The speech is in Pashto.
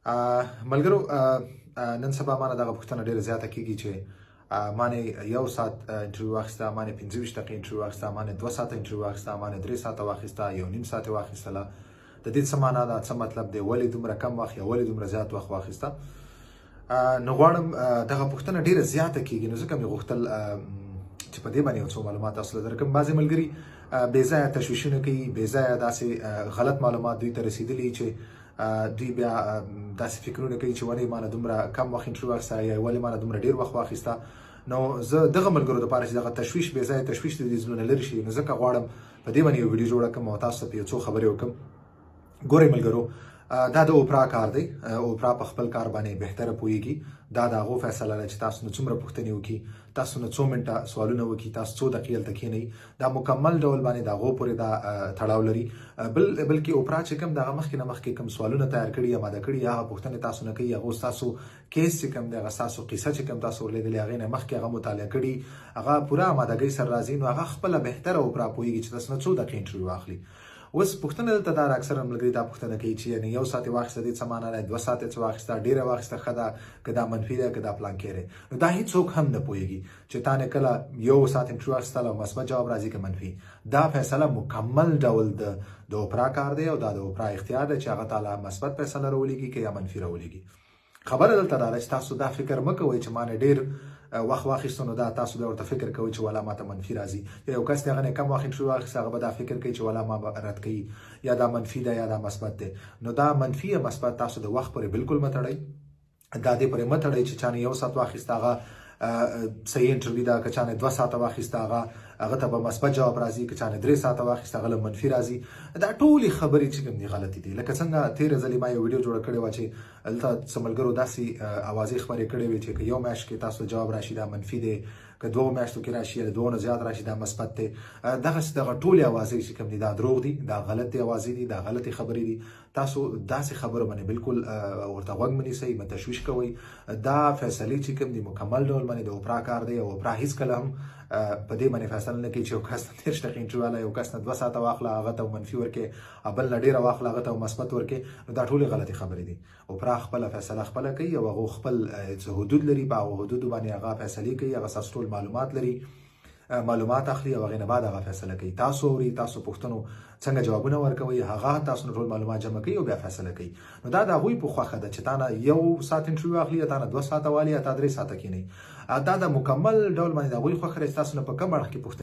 ملګرو نن سبا مانه دغه پوښتنه ډیره زیاته کیږي چې مانه یو ساعت انټرویو واخیسته، مانه 25 دقیقې انټرویو واخیسته، مانه 2 ساعته انټرویو واخیسته، مانه 3 ساعته واخیسته، یو نیم ساعت واخیستله. د دې څه معنا ده، څه مطلب دی، ولې دومره کم وخت یا ولې دومره زیات وخت واخیسته؟ نو غواړم دغه پوښتنه ډیره زیاته کیږي، نو ځکه مې غوښتل چې په دې باندې یو څو معلومات تاسو ته درکړم. بعضې ملګري بې ځایه تشویشونه کوي، بې ځایه داسې غلط معلومات دوی ته رسېدلي چې دوی بیا داسې فکرونه کوي چې ولې مانه دومره کم وخت انټرویو واخیسته یا ولې مانه دومره ډېر وخت واخیسته. نو زه دغه ملګرو دپاره چې دغه تشویش بې ځایه تشویش د دې زړونه لرې شي، نو ځکه غواړم په دې باندې یو ویډیو جوړه کړم او تاسو ته یو څو خبرې وکړم. ګورئ ملګرو، دا د اوپرا کار دی. اوپرا په خپل کار باندې بهتره پوهیږي. دا د هغو فیصله ده چې تاسو نه څومره پوښتنې وکړي، تاسو نه څو منټه سوالونه وکړي، تاسو څو دقیقې هلته کښېنئ. دا مکمل ډول باندې د هغو پورې دا تړاو لري. بلکې اوپرا چې کوم د هغه مخکې نه مخکې کوم سوالونه تیار کړي یا ماده کړي، هغه پوښتنې تاسو نه کوي. هغو ستاسو کیس چې کوم دی، هغه ستاسو قصه چې کوم تاسو ورلیدلې، هغې نه مخکې هغه مطالعه کړي، هغه پوره امادګۍ سره راځي. نو هغه خپله بهتره اوپرا پوهیږي چې تاسو نه څو دقیقې انټرویو واخلي. اوس پوښتنه دلته دا اکثره ملګري دا پوښتنه کوي چې یعنې یو ساعت یې واخیسته، دې څه معنا دی، 2 ساعت یې څه واخیسته، ډېره واخیسته ښه ده، که دا منفي ده، که دا پلانکې دی. نو دا هېڅوک هم نه پوهېږي چې تا نه کله یو ساعت انټرویو واخیستل او مثبت جواب راځي که منفي. دا فیصله مکمل ډول د اوپرا کار دی او دا د اوپرا اختیار دی چې هغه تعالی مثبت فیصله راولېږي که یا منفي راولېږي. خبره دلته دا ده چې تاسو دا فکر مه کوئ چې ما نه ډېر وخت واخیستو، نو دا تاسو بیا ورته فکر کوئ چې والا ماته منفي راځي. یا یو کس دی هغه نه کم وخت انټرویو واخیسته، هغه به دا فکر کوي چې والا ما به رد کوي، یا دا منفي ده یا دا مثبت دی. نو دا منفي یا مثبت تاسو د وخت پورې بالکل مه تړئ. دا دې پورې مه تړئ چې چا نه یو ساعت واخیسته هغه صحیح انټرویو ده، که چا نه 2 ساعته واخیسته هغه ته به مثبت جواب راځي، که چا نه 3 ساعته واخیسته هغه له منفي راځي. دا ټولې خبرې چې کوم دي غلطې دي. لکه څنګه تېره ځلې ما یو ویډیو جوړه کړې وه چې هلته څه ملګرو داسې اوازې خپرې کړې وې چې که یو میاشت کې تاسو جواب راشي دا منفي دی، که 2 میاشتو کې راشي یا د 2 نه زیات راشي دا مثبت دی. دغسې دغه ټولې اوازې چې کوم دي دا دروغ دي، دا غلطې اوازې دي، دا غلطې خبرې دي. تاسو داسې خبرو باندې بالکل ورته غوږ مه نیسئ، مه تشویش کوئ. دا فیصلې چې کوم دي مکمل ډول باندې د اوپرا کار دی او اوپرا هېڅکله هم په دې باندې فیصله نه کوي چې یو کس نه 30 دقیقې انټرویو والا، یو کس نه 2 ساعته واخله هغه ته منفي ورکړې، بل نه ډېره واخله هغه ته مثبت ورکړې. نو دا ټولې غلطې خبرې دي. اوپرا خپله فیصله خپله کوي او هغو خپل څه حدود لري، په هغو حدودو باندې هغه فیصلې کوي. هغه ستاسو ټول معلومات لري، معلومات اخلي او هغې نه بعد هغه فیصله کوي. تاسو اوري، تاسو پوښتنو څنګه جوابونه ورکوئ، هغه تاسو نه ټول معلومات جمع کوي او بیا فیصله کوي. نو دا د هغوی په خوښه ده چې تا نه یو ساعت انټرویو اخلي یا تا نه 2 ساعته والي یا تا 3 ساعته کښېنئ. دا د مکمل ډول باندې د هغوی خوښه ده چې تاسو نه په کوم اړخ کې پوښتنې